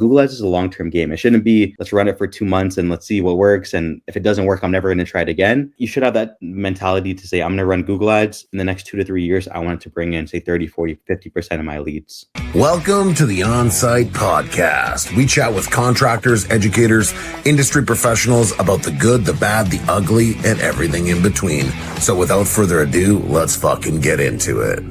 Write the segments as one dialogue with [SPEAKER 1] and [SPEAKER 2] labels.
[SPEAKER 1] Google Ads is a long-term game. It shouldn't be, let's run it for 2 months and let's see what works. And if it doesn't work, I'm never going to try it again. You should have that mentality to say, I'm going to run Google Ads in the next 2 to 3 years. I want it to bring in, say, 30, 40, 50% of my leads.
[SPEAKER 2] Welcome to the On-Site Podcast. We chat with contractors, educators, industry professionals about the good, the bad, the ugly, and everything in between. So without further ado, let's fucking get into it.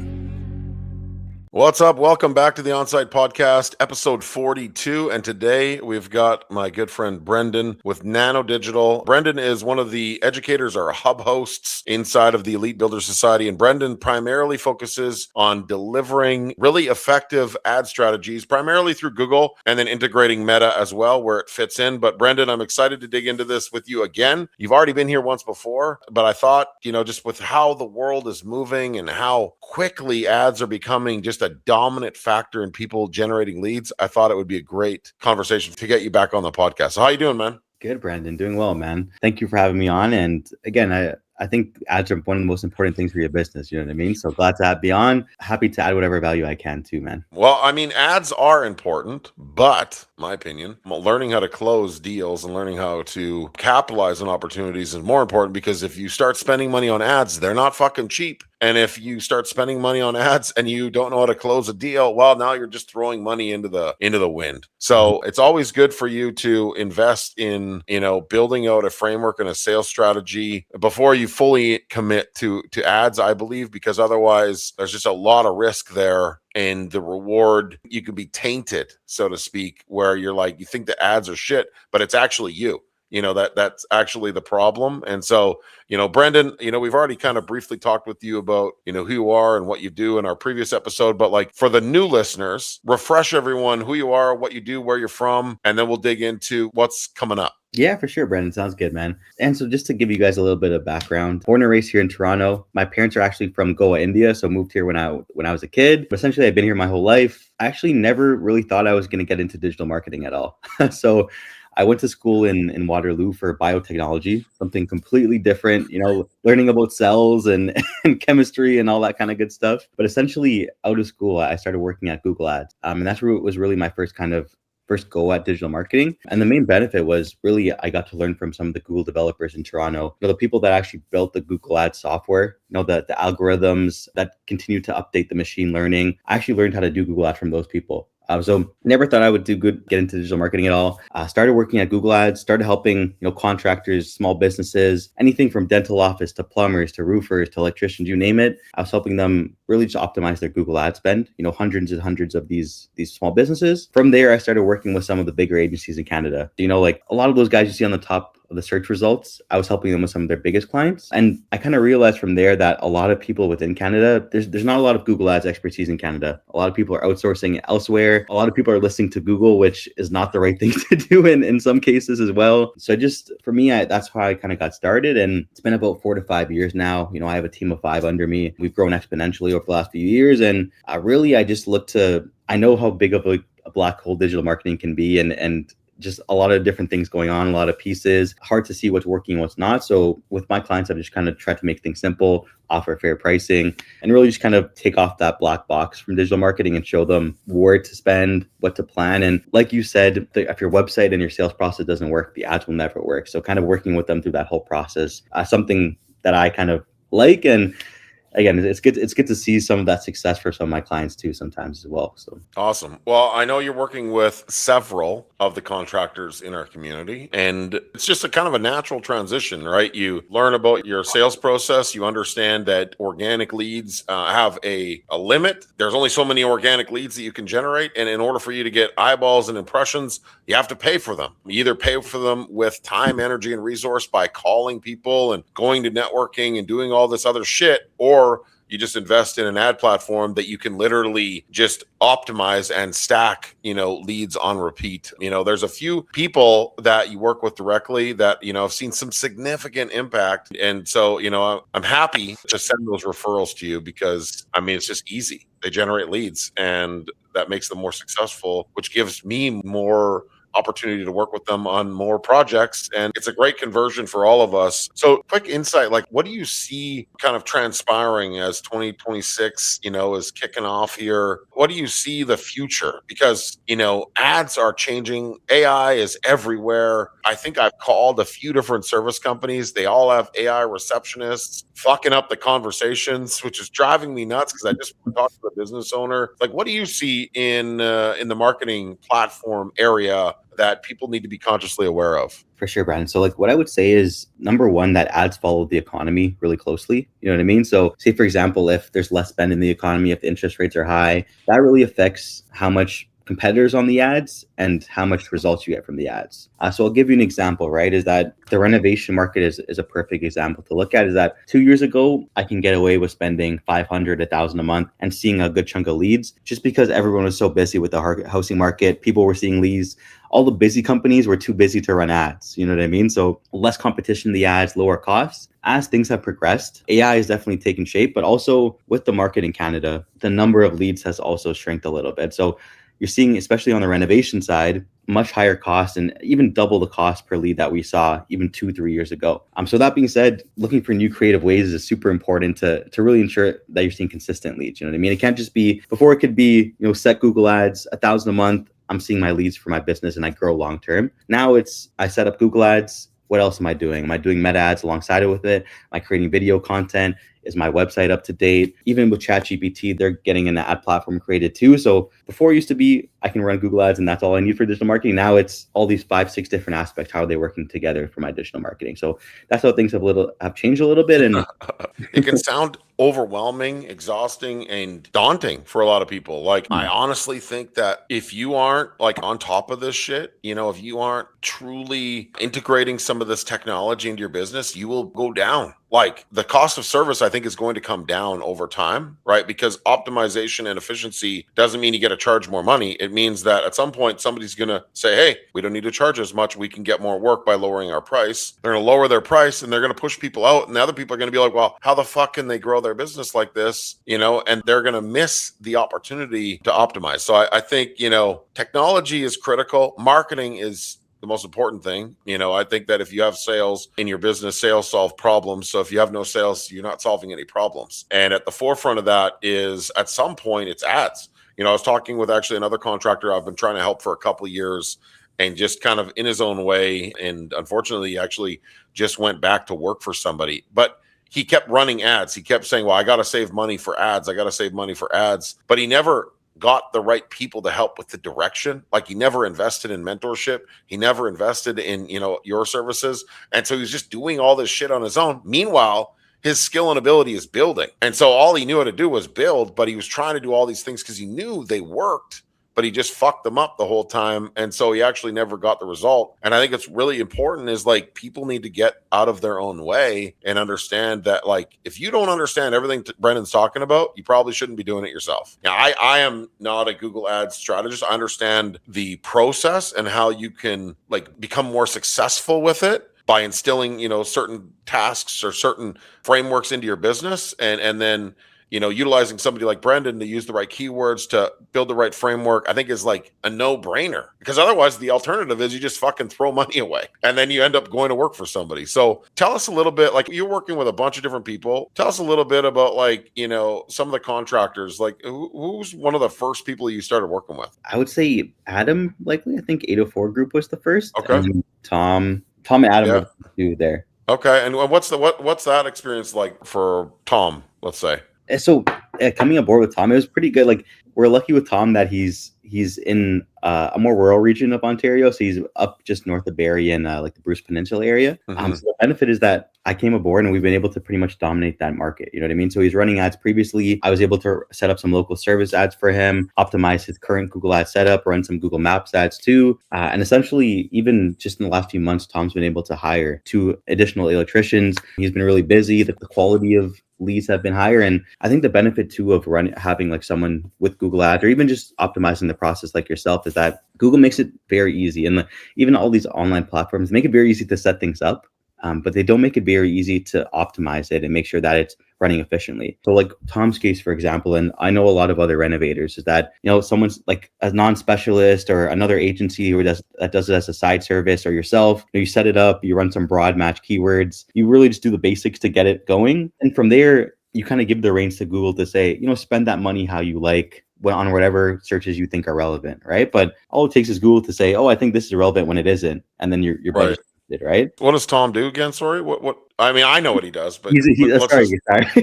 [SPEAKER 2] What's up? Welcome back to the On-Site Podcast, episode 42. And today we've got my good friend Brendon with Nano Digital. Brendon is one of the educators or hub hosts inside of the Elite Builder Society. And Brendon primarily focuses on delivering really effective ad strategies, primarily through Google, and then integrating Meta as well, where it fits in. But Brendon, I'm excited to dig into this with you again. You've already been here once before, but I thought, just with how the world is moving and how quickly ads are becoming just a dominant factor in people generating leads, I thought it would be a great conversation to get you back on the podcast. So how you doing, man?
[SPEAKER 1] Good, Brandon. Doing well, man. Thank you for having me on. And again, I think ads are one of the most important things for your business. You know what I mean? So glad to have me on. Happy to add whatever value I can too, man.
[SPEAKER 2] Well, I mean, ads are important, but my opinion, learning how to close deals and learning how to capitalize on opportunities is more important, because if you start spending money on ads, they're not fucking cheap. And if you start spending money on ads and you don't know how to close a deal, well, now you're just throwing money into the wind. So it's always good for you to invest in, building out a framework and a sales strategy before you fully commit to ads, I believe, because otherwise there's just a lot of risk there. And the reward, you can be tainted, so to speak, where you're like, you think the ads are shit, but it's actually you. That's actually the problem. And so, Brendon, we've already kind of briefly talked with you about, who you are and what you do in our previous episode. But like for the new listeners, refresh everyone who you are, what you do, where you're from, and then we'll dig into what's coming up.
[SPEAKER 1] Yeah, for sure, Brandon. Sounds good, man. And so just to give you guys a little bit of background, born and raised here in Toronto. My parents are actually from Goa, India, so moved here when I was a kid. But essentially, I've been here my whole life. I actually never really thought I was going to get into digital marketing at all. So I went to school in Waterloo for biotechnology, something completely different, learning about cells and chemistry and all that kind of good stuff. But essentially, out of school, I started working at Google Ads. And that's where it was really my first go at digital marketing. And the main benefit was really I got to learn from some of the Google developers in Toronto, the people that actually built the Google Ads software, the algorithms that continue to update the machine learning. I actually learned how to do Google Ads from those people. So never thought I would get into digital marketing at all. Started working at Google Ads, started helping, contractors, small businesses, anything from dental office to plumbers to roofers to electricians, you name it. I was helping them really just optimize their Google ad spend, hundreds and hundreds of these small businesses. From there, I started working with some of the bigger agencies in Canada. Like a lot of those guys you see on the top of the search results, I was helping them with some of their biggest clients. And I kind of realized from there that a lot of people within Canada, there's not a lot of Google Ads expertise in Canada. A lot of people are outsourcing elsewhere. A lot of people are listening to Google, which is not the right thing to do in some cases as well. So for me, that's how I kind of got started. And it's been about 4 to 5 years now. I have a team of 5 under me. We've grown exponentially over the last few years. And I just I know how big of a black hole digital marketing can be, and just a lot of different things going on, a lot of pieces, hard to see what's working and what's not. So with my clients, I've just kind of tried to make things simple, offer fair pricing, and really just kind of take off that black box from digital marketing and show them where to spend, what to plan. And like you said, if your website and your sales process doesn't work, the ads will never work. So kind of working with them through that whole process, something that I kind of like. And again, it's good to see some of that success for some of my clients too sometimes as well. So
[SPEAKER 2] awesome. Well, I know you're working with several of the contractors in our community, and it's just a kind of a natural transition, right? You learn about your sales process. You understand that organic leads have a limit. There's only so many organic leads that you can generate. And in order for you to get eyeballs and impressions, you have to pay for them. You either pay for them with time, energy, and resource by calling people and going to networking and doing all this other shit, or you just invest in an ad platform that you can literally just optimize and stack, leads on repeat. There's a few people that you work with directly that, have seen some significant impact. And so, I'm happy to send those referrals to you because, it's just easy. They generate leads and that makes them more successful, which gives me more opportunity to work with them on more projects. And it's a great conversion for all of us. So quick insight, like what do you see kind of transpiring as 2026, is kicking off here? What do you see the future? Because, ads are changing. AI is everywhere. I think I've called a few different service companies. They all have AI receptionists fucking up the conversations, which is driving me nuts because I just talked to a business owner. Like, what do you see in the marketing platform area that people need to be consciously aware of?
[SPEAKER 1] For sure, Brandon. So like what I would say is number one, that ads follow the economy really closely. You know what I mean? So say, for example, if there's less spend in the economy, if the interest rates are high, that really affects how much competitors on the ads and how much results you get from the ads. So I'll give you an example, right? Is that the renovation market is a perfect example to look at. Is that 2 years ago, I can get away with spending 500, 1,000 a month and seeing a good chunk of leads just because everyone was so busy with the housing market. People were seeing leads. All the busy companies were too busy to run ads. You know what I mean? So less competition in the ads, lower costs. As things have progressed, AI is definitely taking shape, but also with the market in Canada, the number of leads has also shrinked a little bit. So you're seeing, especially on the renovation side, much higher cost and even double the cost per lead that we saw even 2-3 years ago. So that being said, looking for new creative ways is super important to really ensure that you're seeing consistent leads. You know what I mean? It can't just be, before it could be, set Google ads, 1,000 a month. I'm seeing my leads for my business and I grow long term. Now it's, I set up Google ads. What else am I doing? Am I doing meta ads alongside it with it? Am I creating video content? Is my website up to date? Even with ChatGPT, they're getting an ad platform created too. So before it used to be, I can run Google ads and that's all I need for digital marketing. Now it's all these 5-6 different aspects. How are they working together for my digital marketing? So that's how things have changed a little bit. And
[SPEAKER 2] it can sound overwhelming, exhausting, and daunting for a lot of people. Like, I honestly think that if you aren't like on top of this shit, if you aren't truly integrating some of this technology into your business, you will go down. Like, the cost of service, I think, is going to come down over time, right? Because optimization and efficiency doesn't mean you get to charge more money. It means that at some point, somebody's going to say, hey, we don't need to charge as much. We can get more work by lowering our price. They're going to lower their price and they're going to push people out. And the other people are going to be like, well, how the fuck can they grow their business like this? And they're going to miss the opportunity to optimize. So I think, technology is critical. Marketing is the most important thing. I think that if you have sales in your business, sales solve problems. So if you have no sales, you're not solving any problems. And at the forefront of that is, at some point, it's ads. I was talking with actually another contractor I've been trying to help for a couple of years, and just kind of in his own way. And unfortunately, he actually just went back to work for somebody. But he kept running ads. He kept saying, well, I got to save money for ads. I got to save money for ads. But he never got the right people to help with the direction. Like, he never invested in mentorship. He never invested in, your services. And so he was just doing all this shit on his own. Meanwhile, his skill and ability is building. And so all he knew how to do was build, but he was trying to do all these things because he knew they worked, but he just fucked them up the whole time. And so he actually never got the result. And I think it's really important is, like, people need to get out of their own way and understand that, like, if you don't understand everything Brendon's talking about, you probably shouldn't be doing it yourself. Now, I am not a Google Ads strategist. I understand the process and how you can, like, become more successful with it by instilling, certain tasks or certain frameworks into your business, and then, utilizing somebody like Brendon to use the right keywords to build the right framework, I think is like a no-brainer, because otherwise the alternative is you just fucking throw money away and then you end up going to work for somebody. So tell us a little bit, like, you're working with a bunch of different people. Tell us a little bit about, like, some of the contractors, like who's one of the first people you started working with?
[SPEAKER 1] I would say Adam, likely. I think 804 Group was the first.
[SPEAKER 2] Okay.
[SPEAKER 1] And Tom and Adam were the two there.
[SPEAKER 2] Okay. And what's that experience like for Tom, let's say?
[SPEAKER 1] So coming aboard with Tom, it was pretty good. Like, we're lucky with Tom that he's in a more rural region of Ontario. So he's up just north of Barrie and like the Bruce Peninsula area. So the benefit is that I came aboard and we've been able to pretty much dominate that market. You know what I mean? So he's running ads previously. I was able to set up some local service ads for him, optimize his current Google Ads setup, run some Google Maps ads too. And essentially, even just in the last few months, Tom's been able to hire 2 additional electricians. He's been really busy. The quality of leads have been higher. And I think the benefit too of having like someone with Google Ads, or even just optimizing the process like yourself, is that Google makes it very easy. And even all these online platforms make it very easy to set things up, but they don't make it very easy to optimize it and make sure that it's running efficiently. So like Tom's case, for example, and I know a lot of other renovators, is that, someone's like a non-specialist or another agency who does it as a side service, or yourself, you set it up, you run some broad match keywords, you really just do the basics to get it going. And from there, you kind of give the reins to Google to say, spend that money how you like, on whatever searches you think are relevant, right? But all it takes is Google to say, oh, I think this is relevant when it isn't. And then your
[SPEAKER 2] Right.
[SPEAKER 1] budget, right?
[SPEAKER 2] What does Tom do again? Sorry. What? I mean, I know what he does, but
[SPEAKER 1] sorry.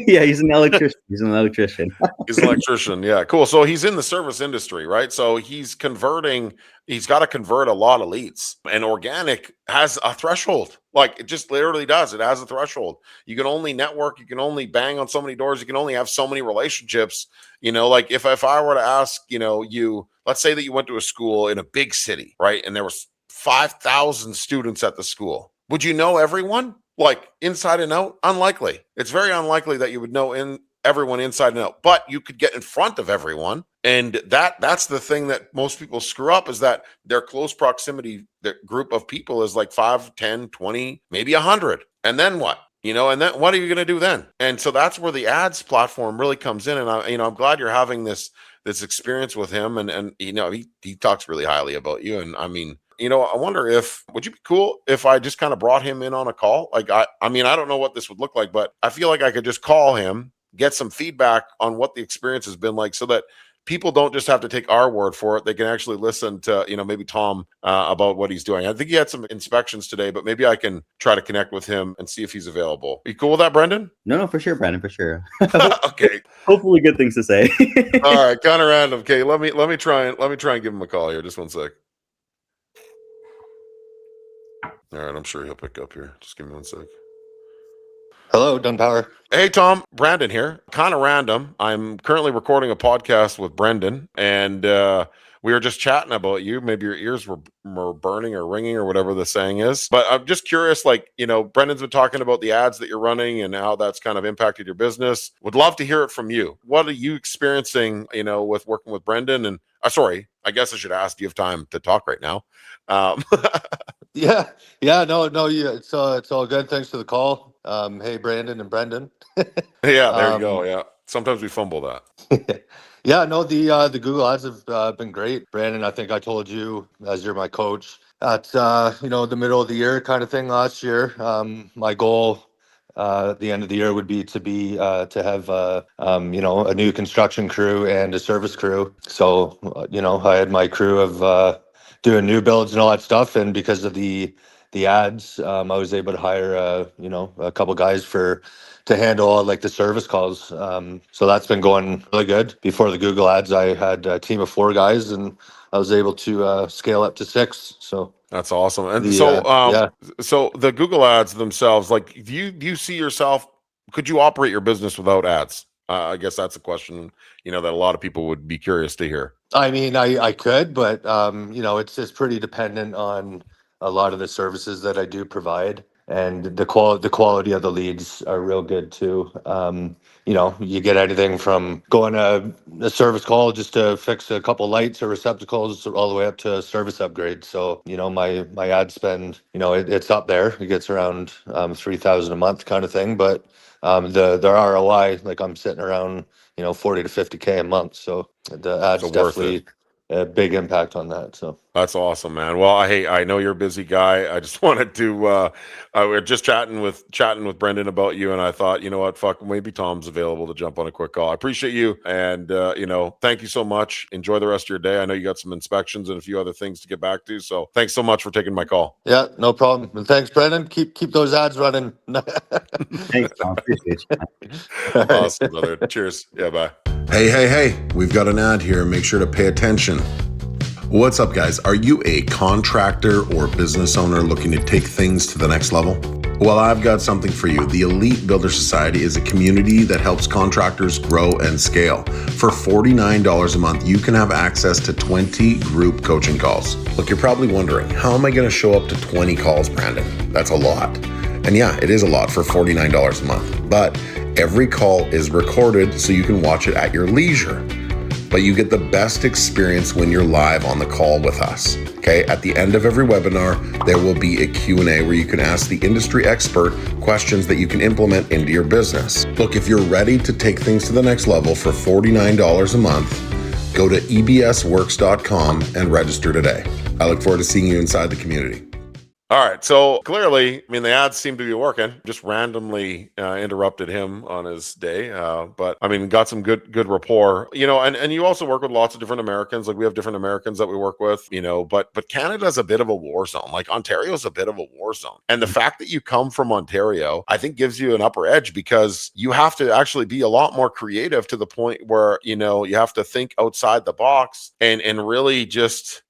[SPEAKER 1] Yeah, he's an electrician. He's an electrician.
[SPEAKER 2] He's an electrician. Yeah, cool. So he's in the service industry, right? So he's got to convert a lot of leads, and organic has a threshold. Like, it just literally does. It has a threshold. You can only network, you can only bang on so many doors, you can only have so many relationships. Like if I were to ask, let's say that you went to a school in a big city, right? And there was 5,000 students at the school. Would you know everyone? Like inside and out? Unlikely. It's very unlikely that you would know everyone inside and out, but you could get in front of everyone. And that's the thing that most people screw up, is that their close proximity, the group of people is like 5, 10, 20, maybe 100. And then what? And then what are you going to do then? And so that's where the ads platform really comes in. And I'm glad you're having this experience with him. And he talks really highly about you. And I mean, I wonder would you be cool if I just kind of brought him in on a call? Like, I don't know what this would look like, but I feel like I could just call him, get some feedback on what the experience has been like, so that people don't just have to take our word for it. They can actually listen to, maybe Tom about what he's doing. I think he had some inspections today, but maybe I can try to connect with him and see if he's available. Are you cool with that, Brendon?
[SPEAKER 1] No, for sure, Brandon, for sure.
[SPEAKER 2] Okay.
[SPEAKER 1] Hopefully good things to say.
[SPEAKER 2] All right, kind of random. Okay, let me try and give him a call here. Just one sec. All right, I'm sure he'll pick up here. Just give me one sec.
[SPEAKER 3] Hello, Dun Power.
[SPEAKER 2] Hey, Tom, Brandon here. Kind of random. I'm currently recording a podcast with Brendon, and we were just chatting about you. Maybe your ears were burning or ringing or whatever the saying is. But I'm just curious, Brendon's been talking about the ads that you're running and how that's kind of impacted your business. Would love to hear it from you. What are you experiencing, with working with Brendon? And sorry, I guess I should ask, do you have time to talk right now?
[SPEAKER 3] Yeah, no, it's all good. Thanks for the call. Hey, Brandon and Brendon.
[SPEAKER 2] Yeah, there you go. Yeah, sometimes we fumble that.
[SPEAKER 3] Yeah, no, the Google ads have been great, Brandon. I think I told you, as you're my coach, at the middle of the year kind of thing last year. My goal at the end of the year would be to have a new construction crew and a service crew. So I had my crew of doing new builds and all that stuff, and because of the ads, I was able to hire a couple guys to handle all the service calls. So that's been going really good. Before the Google ads, I had a team of 4 guys, and I was able to scale up to 6. So
[SPEAKER 2] that's awesome. And
[SPEAKER 3] yeah.
[SPEAKER 2] So the Google ads themselves, do you see yourself? Could you operate your business without ads? I guess that's a question, that a lot of people would be curious to hear.
[SPEAKER 3] I mean, I could, but it's pretty dependent on a lot of the services that I do provide, and the quality of the leads are real good too. You get anything from going a service call just to fix a couple lights or receptacles, all the way up to a service upgrade. So my ad spend, it's up there. It gets around $3,000 a month kind of thing, but the ROI, I'm sitting around 40 to 50K a month. So the ads definitely a big impact on that. So
[SPEAKER 2] that's awesome, man. Well, I know you're a busy guy. I just wanted to we're just chatting with Brendon about you, and I thought, you know what, fuck, maybe Tom's available to jump on a quick call. I appreciate you, and thank you so much. Enjoy the rest of your day. I know you got some inspections and a few other things to get back to, so thanks so much for taking my call.
[SPEAKER 3] Yeah, no problem. And thanks, Brendon. Keep those ads running.
[SPEAKER 1] Thanks, Tom. Appreciate you.
[SPEAKER 2] Awesome, brother. Cheers. Yeah, bye. Hey, we've got an ad here. Make sure to pay attention. What's up, guys? Are you a contractor or business owner looking to take things to the next level? Well, I've got something for you. The Elite Builder Society is a community that helps contractors grow and scale. For $49 a month, you can have access to 20 group coaching calls. Look, you're probably wondering, how am I going to show up to 20 calls, Brandon? That's a lot. And yeah, it is a lot for $49 a month. But every call is recorded so you can watch it at your leisure. But you get the best experience when you're live on the call with us. Okay, at the end of every webinar, there will be a Q&A where you can ask the industry expert questions that you can implement into your business. Look, if you're ready to take things to the next level for $49 a month, go to ebsworks.com and register today. I look forward to seeing you inside the community. All right. So clearly, I mean, the ads seem to be working. Just randomly interrupted him on his day. But I mean, got some good rapport, and you also work with lots of different Americans. Like we have different Americans that we work with, but Canada's a bit of a war zone. Like Ontario's a bit of a war zone. And the fact that you come from Ontario, I think gives you an upper edge because you have to actually be a lot more creative to the point where, you have to think outside the box and really just,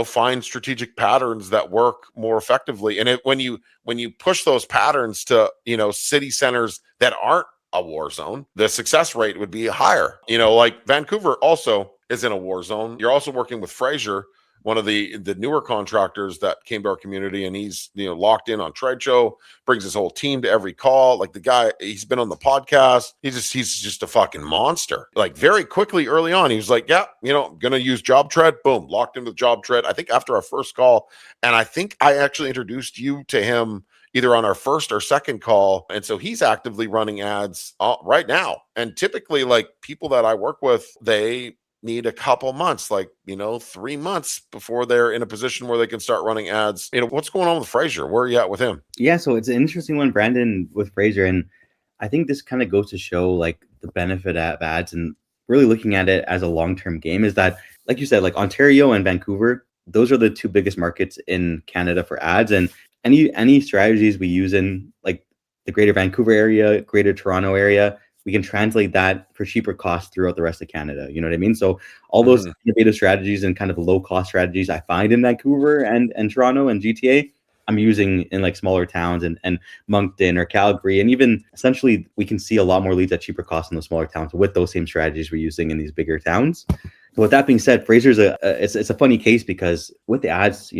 [SPEAKER 2] find strategic patterns that work more effectively. And when you push those patterns to, city centers that aren't a war zone, the success rate would be higher. Like Vancouver also is in a war zone. You're also working with Frazier, one of the newer contractors that came to our community, and he's locked in on trade show, brings his whole team to every call. Like the guy, he's been on the podcast. He's just a fucking monster. Like very quickly early on, he was like, yeah, gonna use job tread. Boom, locked in with job tread. I think after our first call, and I think I actually introduced you to him either on our first or second call. And so he's actively running ads right now. And typically, like people that I work with, they need a couple months, 3 months before they're in a position where they can start running ads. What's going on with Frazier? Where are you at with him?
[SPEAKER 1] Yeah, so it's an interesting one, Brandon, with Frazier. And I think this kind of goes to show like the benefit of ads and really looking at it as a long-term game is that, like you said, like Ontario and Vancouver, those are the two biggest markets in Canada for ads. And any strategies we use in like the greater Vancouver area, greater Toronto area, we can translate that for cheaper costs throughout the rest of Canada. You know what I mean? So all those innovative strategies and kind of low cost strategies I find in Vancouver and Toronto and GTA, I'm using in like smaller towns and Moncton or Calgary. And even essentially we can see a lot more leads at cheaper costs in those smaller towns with those same strategies we're using in these bigger towns. So with that being said, Frazier's it's a funny case because with the ads,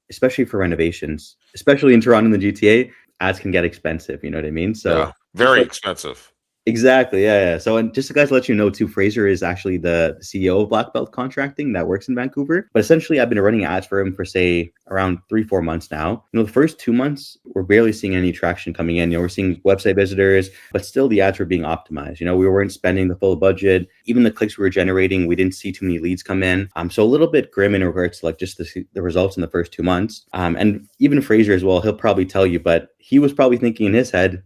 [SPEAKER 1] especially for renovations, especially in Toronto and the GTA, ads can get expensive. You know what I mean? So
[SPEAKER 2] yeah, very expensive.
[SPEAKER 1] Exactly. Yeah. So, and just to guys let you know too, Frazier is actually the CEO of Black Belt Contracting that works in Vancouver. But essentially, I've been running ads for him for say around 3-4 months now. The first 2 months, we're barely seeing any traction coming in. We're seeing website visitors, but still the ads were being optimized. We weren't spending the full budget. Even the clicks we were generating, we didn't see too many leads come in. So a little bit grim in regards to like just the results in the first 2 months. And even Frazier as well, he'll probably tell you, but he was probably thinking in his head,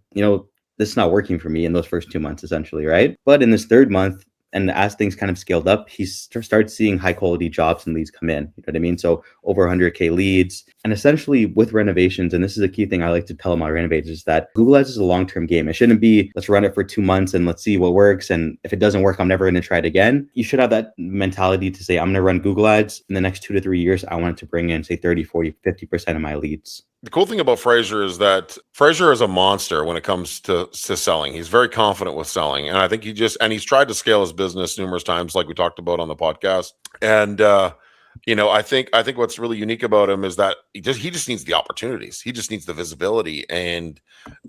[SPEAKER 1] this is not working for me in those first 2 months, essentially, right? But in this third month, and as things kind of scaled up, he starts seeing high quality jobs and leads come in. You know what I mean? So over 100K leads. And essentially with renovations, and this is a key thing I like to tell my renovators, is that Google Ads is a long-term game. It shouldn't be, let's run it for 2 months and let's see what works. And if it doesn't work, I'm never going to try it again. You should have that mentality to say, I'm going to run Google Ads in the next 2 to 3 years. I want it to bring in say 30, 40, 50% of my leads.
[SPEAKER 2] The cool thing about Frazier is that Frazier is a monster when it comes to selling. He's very confident with selling. And I think he's tried to scale his business numerous times, like we talked about on the podcast. And, I think what's really unique about him is that he just needs the opportunities. He just needs the visibility. And,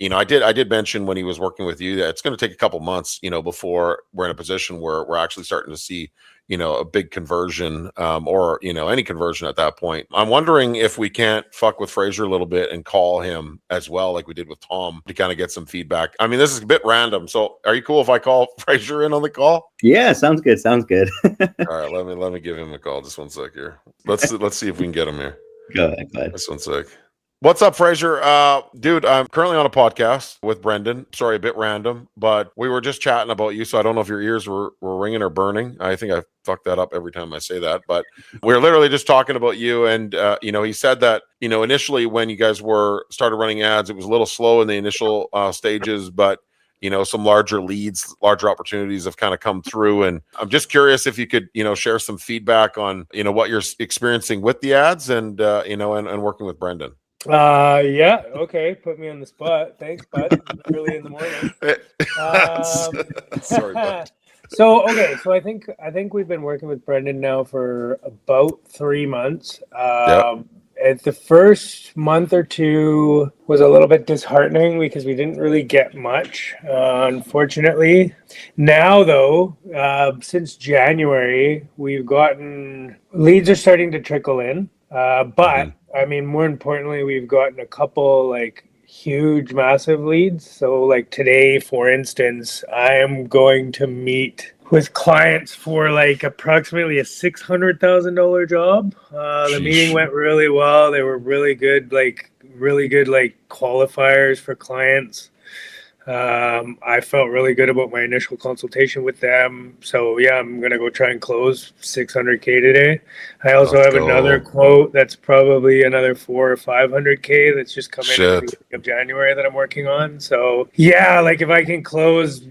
[SPEAKER 2] I did mention when he was working with you that it's going to take a couple months, before we're in a position where we're actually starting to see, a big conversion, or, any conversion at that point. I'm wondering if we can't fuck with Frazier a little bit and call him as well, like we did with Tom, to kind of get some feedback. I mean, this is a bit random. So are you cool if I call Frazier in on the call?
[SPEAKER 1] Yeah, sounds good. All
[SPEAKER 2] right, let me give him a call. Just one sec here. Let's see if we can get him here.
[SPEAKER 1] Go ahead.
[SPEAKER 2] Just one sec. What's up, Frazier? Dude, I'm currently on a podcast with Brendon. Sorry, a bit random, but we were just chatting about you, so I don't know if your ears were ringing or burning. I think I fuck that up every time I say that, but we're literally just talking about you. And, he said that, initially when you guys started running ads, it was a little slow in the initial stages, but some larger leads, larger opportunities have kind of come through. And I'm just curious if you could, share some feedback on, what you're experiencing with the ads and, and working with Brendon.
[SPEAKER 4] Yeah, okay, put me on the spot. Thanks, bud. Early in the morning.
[SPEAKER 2] Sorry, bud.
[SPEAKER 4] So I think we've been working with Brendon now for about 3 months. At the first month or two was a little bit disheartening because we didn't really get much, unfortunately. Now, though, since January, we've gotten leads are starting to trickle in. But I mean, more importantly, we've gotten a couple like huge, massive leads. So, like today, for instance, I am going to meet with clients for like approximately a $600,000 job. The meeting went really well. They were really good, like qualifiers for clients. I felt really good about my initial consultation with them. So yeah, I'm gonna go try and close 600K today. I also have another quote that's probably another 400 or 500K that's just come in the beginning of January that I'm working on. So yeah, like if I can close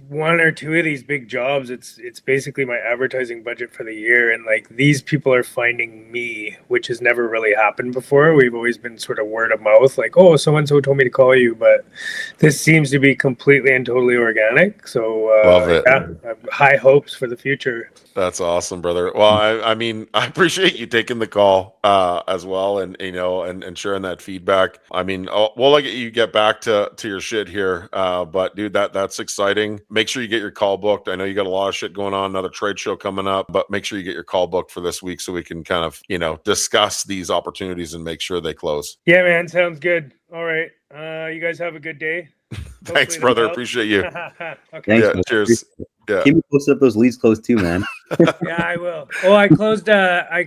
[SPEAKER 4] one or two of these big jobs, it's basically my advertising budget for the year. And like these people are finding me, which has never really happened before. We've always been sort of word of mouth, like, oh, so and so told me to call you, but this seems to be completely and totally organic. So
[SPEAKER 2] love it.
[SPEAKER 4] Yeah, I have high hopes for the future.
[SPEAKER 2] That's awesome, brother. Well, I mean, I appreciate you taking the call as well, and and sharing that feedback. I mean, we'll let you get back to your shit here, but dude, that's exciting. Make sure you get your call booked. I know you got a lot of shit going on, another trade show coming up, but make sure you get your call booked for this week so we can kind of discuss these opportunities and make sure they close.
[SPEAKER 4] Yeah, man, sounds good. All right, you guys have a good day.
[SPEAKER 2] Thanks, brother. Appreciate you.
[SPEAKER 4] Okay.
[SPEAKER 1] Thanks,
[SPEAKER 2] yeah, cheers. Yeah.
[SPEAKER 1] Keep me posted if those leads close too, man.
[SPEAKER 4] Yeah, I will. Oh, I closed.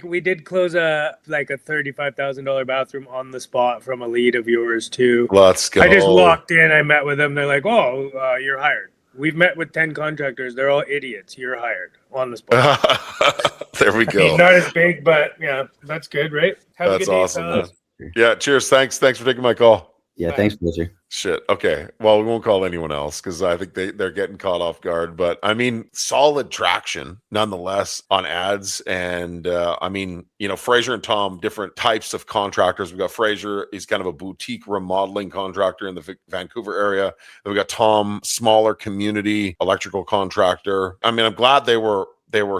[SPEAKER 4] We did close a $35,000 bathroom on the spot from a lead of yours too.
[SPEAKER 2] Let's go.
[SPEAKER 4] I just walked in. I met with them. They're like, "Oh, you're hired." We've met with 10 contractors. They're all idiots. You're hired on the spot.
[SPEAKER 2] There we go.
[SPEAKER 4] I mean, not as big, but yeah, that's good, right? Have
[SPEAKER 2] that's
[SPEAKER 4] a good day,
[SPEAKER 2] awesome,
[SPEAKER 4] fellas.
[SPEAKER 2] man. Yeah, cheers. Thanks for taking my call.
[SPEAKER 1] Yeah, thanks, Frazier.
[SPEAKER 2] Shit. Okay. Well, we won't call anyone else because I think they're getting caught off guard. But I mean, solid traction nonetheless on ads. And I mean, Frazier and Tom, different types of contractors. We got Frazier, he's kind of a boutique remodeling contractor in the Vancouver area. Then we got Tom, smaller community electrical contractor. I mean, I'm glad they were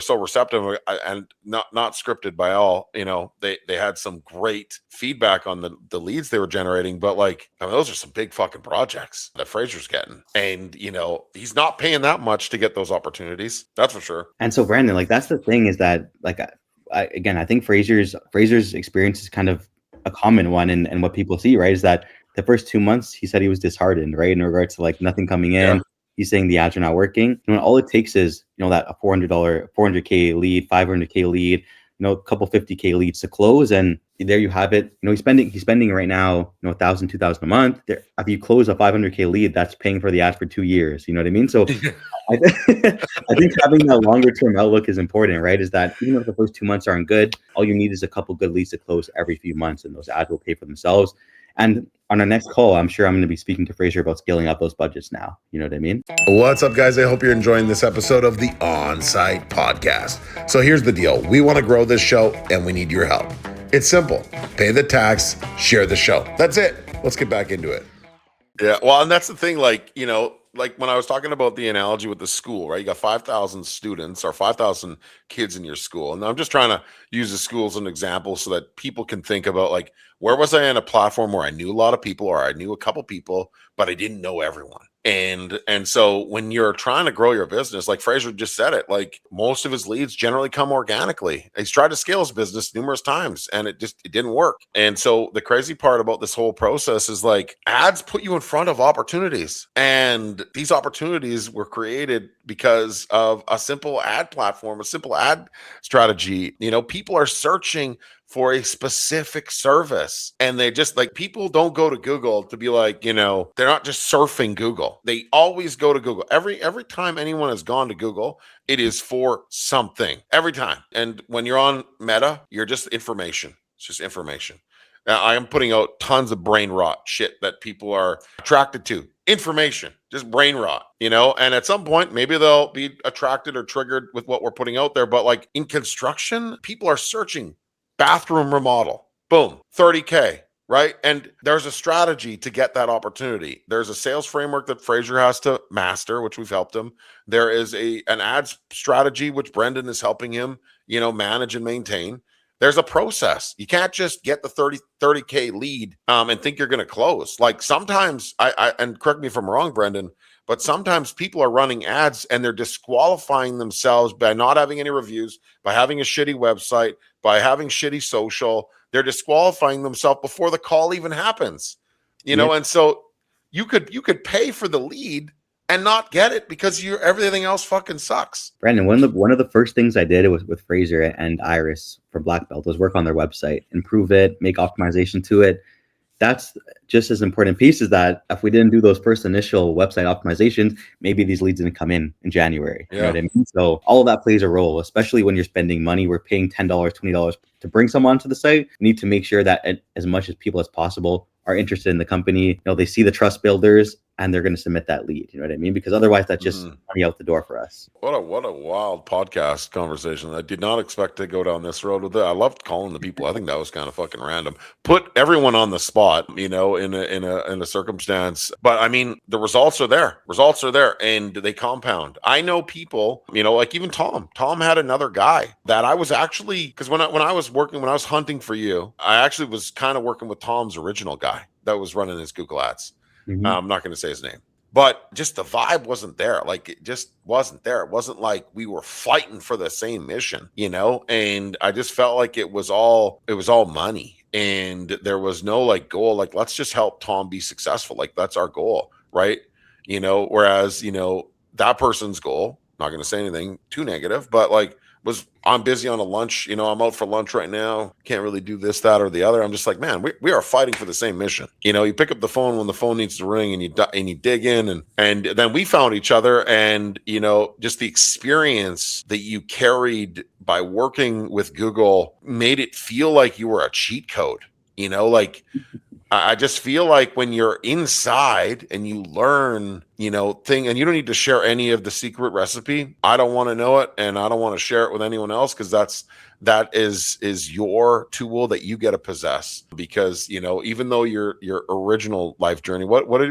[SPEAKER 2] so receptive and not scripted by all. They had some great feedback on the leads they were generating, but like, I mean, those are some big fucking projects that Frazier's getting, and he's not paying that much to get those opportunities. That's for sure.
[SPEAKER 1] And so, Brandon, like that's the thing is that like I think Frazier's experience is kind of a common one, and what people see, right, is that the first 2 months he said he was disheartened, right, in regards to like nothing coming in. Yeah. He's saying the ads are not working. And all it takes is, that a $400K lead, $500K lead, a couple 50K leads to close. And there you have it. He's spending right now, $1,000, $2,000 a month. If you close a 500K lead, that's paying for the ads for 2 years. You know what I mean? So I think having that longer term outlook is important, right? Is that even if the first 2 months aren't good, all you need is a couple good leads to close every few months, and those ads will pay for themselves. And on our next call, I'm sure I'm going to be speaking to Frazier about scaling up those budgets now. You know what I mean?
[SPEAKER 5] What's up, guys? I hope you're enjoying this episode of the On-Site Podcast. So here's the deal. We want to grow this show, and we need your help. It's simple. Pay the tax, share the show. That's it. Let's get back into it.
[SPEAKER 2] Yeah, well, and that's the thing, like when I was talking about the analogy with the school, right? You got 5,000 students or 5,000 kids in your school. And I'm just trying to use the school as an example so that people can think about, like, where was I in a platform where I knew a lot of people or I knew a couple people, but I didn't know everyone. And so when you're trying to grow your business, like Frazier just said it, like most of his leads generally come organically. He's tried to scale his business numerous times and it didn't work. And so the crazy part about this whole process is like ads put you in front of opportunities, and these opportunities were created because of a simple ad platform, a simple ad strategy. People are searching for a specific service, and they just like, people don't go to Google to be like, they're not just surfing Google. They always go to Google. Every time anyone has gone to Google, it is for something every time. And when you're on Meta, you're just information. It's just information. Now, I am putting out tons of brain rot shit that people are attracted to. Information, just brain rot, and at some point, maybe they'll be attracted or triggered with what we're putting out there. But like in construction, people are searching bathroom remodel, boom, 30K, right? And there's a strategy to get that opportunity. There's a sales framework that Frazier has to master, which we've helped him. There is an ads strategy, which Brendon is helping him, manage and maintain. There's a process. You can't just get the 30K lead and think you're going to close. Like sometimes, and correct me if I'm wrong, Brendon, but sometimes people are running ads and they're disqualifying themselves by not having any reviews, by having a shitty website, by having shitty social, they're disqualifying themselves before the call even happens, you know? And so you could pay for the lead and not get it because everything else fucking sucks.
[SPEAKER 1] Brandon, one of the first things I did with Frazier and Iris for Black Belt was work on their website, improve it, make optimization to it. That's just as important piece, is that if we didn't do those first initial website optimizations, maybe these leads didn't come in January. You know what I mean? So all of that plays a role, especially when you're spending money. We're paying $10, $20 to bring someone to the site. We need to make sure that as much as people as possible are interested in the company. You know, they see the trust builders and they're going to submit that lead. You know what I mean? Because otherwise that's just money out the door for us.
[SPEAKER 2] What a wild podcast conversation. I did not expect to go down this road with it. I loved calling the people. I think that was kind of fucking random. Put everyone on the spot, you know, in a circumstance. But I mean, the results are there. Results are there and they compound. I know people, you know, like even Tom. Tom had another guy that I was actually, because when I was hunting for you, I actually was kind of working with Tom's original guy that was running his Google ads. I'm not going to say his name, but just the vibe wasn't there. Like it just wasn't there. It wasn't like we were fighting for the same mission, you know? And I just felt like it was all money and there was no like goal. Like, let's just help Tom be successful. Like that's our goal. Right. You know, whereas, you know, that person's goal, not going to say anything too negative, but like I'm busy on a lunch, you know, I'm out for lunch right now. Can't really do this, that, or the other. I'm just like, man, we are fighting for the same mission. You know, you pick up the phone when the phone needs to ring and you dig in and then we found each other and, you know, just the experience that you carried by working with Google made it feel like you were a cheat code, you know, like I just feel like when you're inside and you learn, you know, and you don't need to share any of the secret recipe. I don't want to know it and I don't want to share it with anyone else because that is your tool that you get to possess. Because, you know, even though your original life journey,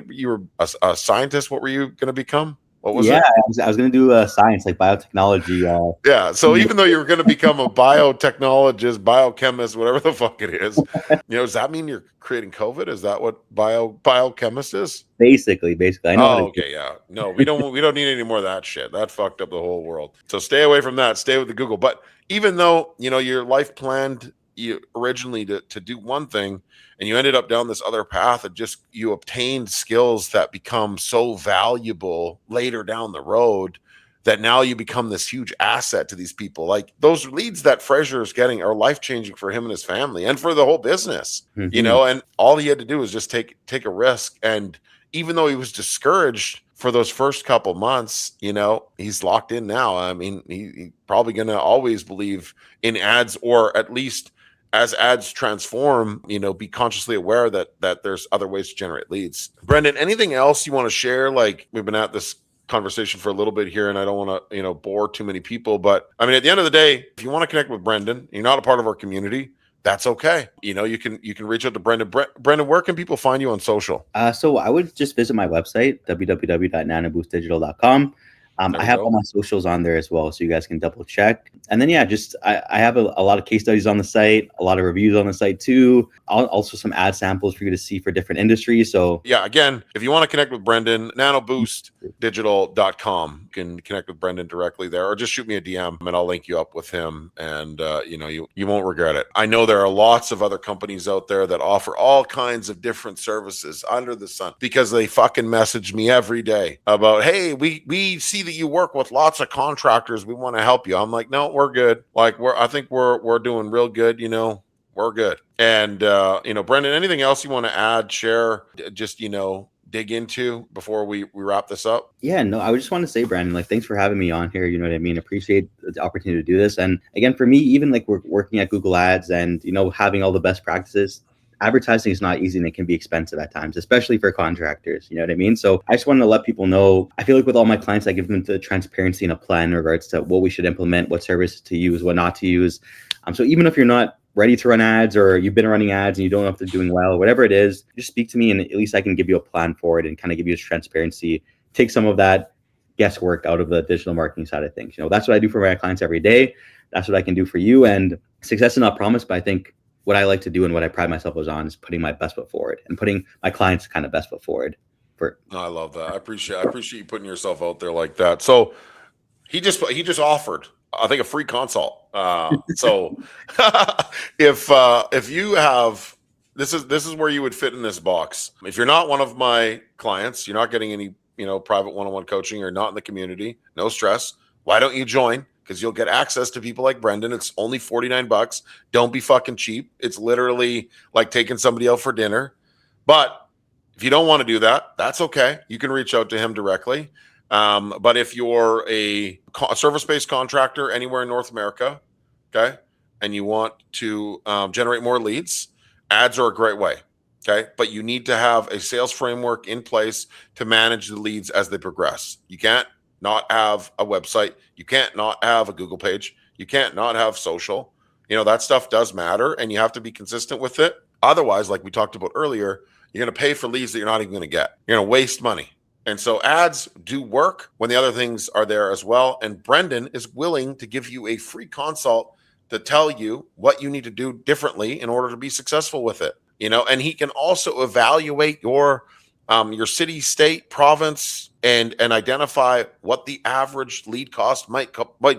[SPEAKER 2] you were a scientist, what were you going to become? What was it?
[SPEAKER 1] I was going to do science, like biotechnology.
[SPEAKER 2] So even though you were going to become a biotechnologist, biochemist, whatever the fuck it is, you know, does that mean you're creating COVID? Is that what biochemist is?
[SPEAKER 1] Basically. I know.
[SPEAKER 2] Okay, yeah. No, we don't need any more of that shit. That fucked up the whole world. So stay away from that. Stay with the Google. But even though, you know, your life planned you originally to do one thing and you ended up down this other path and just you obtained skills that become so valuable later down the road that now you become this huge asset to these people. Like those leads that Frazier is getting are life-changing for him and his family and for the whole business, you know, and all he had to do was just take a risk. And even though he was discouraged for those first couple months, you know, he's locked in now. I mean, he probably going to always believe in ads, or at least as ads transform, you know, be consciously aware that there's other ways to generate leads. Brendon, anything else you want to share? Like we've been at this conversation for a little bit here and I don't want to, you know, bore too many people, but I mean, at the end of the day, if you want to connect with Brendon, you're not a part of our community, that's okay. You know, you can reach out to Brendon. Brendon, where can people find you on social?
[SPEAKER 1] So I would just visit my website, www.nanoboostdigital.com. I have all my socials on there as well, so you guys can double check. And then, yeah, just I have a lot of case studies on the site, a lot of reviews on the site too. Also some ad samples for you to see for different industries. So
[SPEAKER 2] yeah, again, if you want to connect with Brendon, nanoboostdigital.com. You can connect with Brendon directly there, or just shoot me a DM and I'll link you up with him. And you know, you won't regret it. I know there are lots of other companies out there that offer all kinds of different services under the sun because they fucking message me every day about, hey, we see that you work with lots of contractors. We want to help you. I'm like, no, we're good. Like I think we're doing real good. You know, we're good. And, you know, Brendon, anything else you want to add, share, just, you know, dig into before we wrap this up?
[SPEAKER 1] Yeah, no, I would just want to say, Brandon, like, thanks for having me on here. You know what I mean? Appreciate the opportunity to do this. And again, for me, even like we're working at Google Ads and, you know, having all the best practices, advertising is not easy and it can be expensive at times, especially for contractors. You know what I mean? So I just wanted to let people know, I feel like with all my clients, I give them the transparency and a plan in regards to what we should implement, what services to use, what not to use. So even if you're not ready to run ads or you've been running ads and you don't know if they're doing well, whatever it is, just speak to me and at least I can give you a plan for it and kind of give you transparency, take some of that guesswork out of the digital marketing side of things. You know, that's what I do for my clients every day. That's what I can do for you. And success is not promised, but I think what I like to do and what I pride myself on is putting my best foot forward and putting my clients' kind of best foot forward.
[SPEAKER 2] I love that. I appreciate you putting yourself out there like that. So he just offered, I think, a free consult So if you have, this is where you would fit in this box. If you're not one of my clients, you're not getting any, private one-on-one coaching, or not in the community, no stress. Why don't you join? Because you'll get access to people like Brendon. It's only $49. Don't be fucking cheap. It's literally like taking somebody out for dinner. But if you don't want to do that, that's okay. You can reach out to him directly. But if you're a service-based contractor anywhere in North America, okay, and you want to generate more leads, ads are a great way, okay? But you need to have a sales framework in place to manage the leads as they progress. You can't not have a website. You can't not have a Google page. You can't not have social. That stuff does matter, and you have to be consistent with it. Otherwise, like we talked about earlier, you're going to pay for leads that you're not even going to get. You're going to waste money. And so ads do work when the other things are there as well. And Brendon is willing to give you a free consult to tell you what you need to do differently in order to be successful with it. And he can also evaluate your city, state, province, and identify what the average lead cost might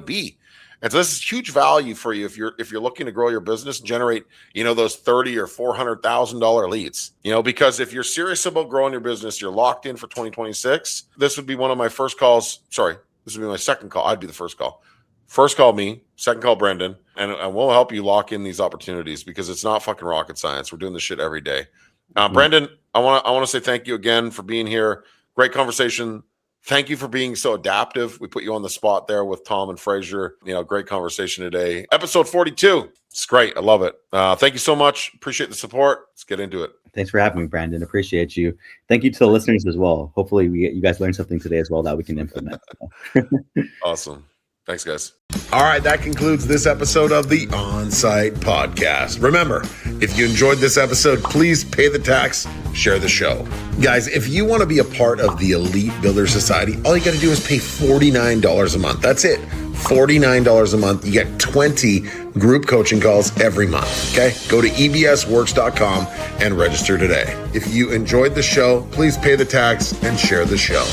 [SPEAKER 2] be. And so this is huge value for you if you're looking to grow your business and generate, those $30,000 or $400,000 leads. Because if you're serious about growing your business, you're locked in for 2026. This would be one of my first calls. Sorry, this would be my second call. I'd be the first call. First call me, second call Brendon, and we'll help you lock in these opportunities, because it's not fucking rocket science. We're doing this shit every day. Brendon, I want to say thank you again for being here. Great conversation. Thank you for being so adaptive. We put you on the spot there with Tom and Frazier. Great conversation today. Episode 42. It's great. I love it. Thank you so much. Appreciate the support. Let's get into it.
[SPEAKER 1] Thanks for having me, Brandon. Appreciate you. Thank you to the listeners as well. Hopefully you guys learned something today as well that we can implement.
[SPEAKER 2] Awesome. Thanks, guys.
[SPEAKER 5] All right, that concludes this episode of the On-Site Podcast. Remember, if you enjoyed this episode, please pay the tax, share the show. Guys, if you want to be a part of the Elite Builder Society, all you got to do is pay $49 a month. That's it. $49 a month. You get 20 group coaching calls every month. Okay? Go to ebsworks.com and register today. If you enjoyed the show, please pay the tax and share the show.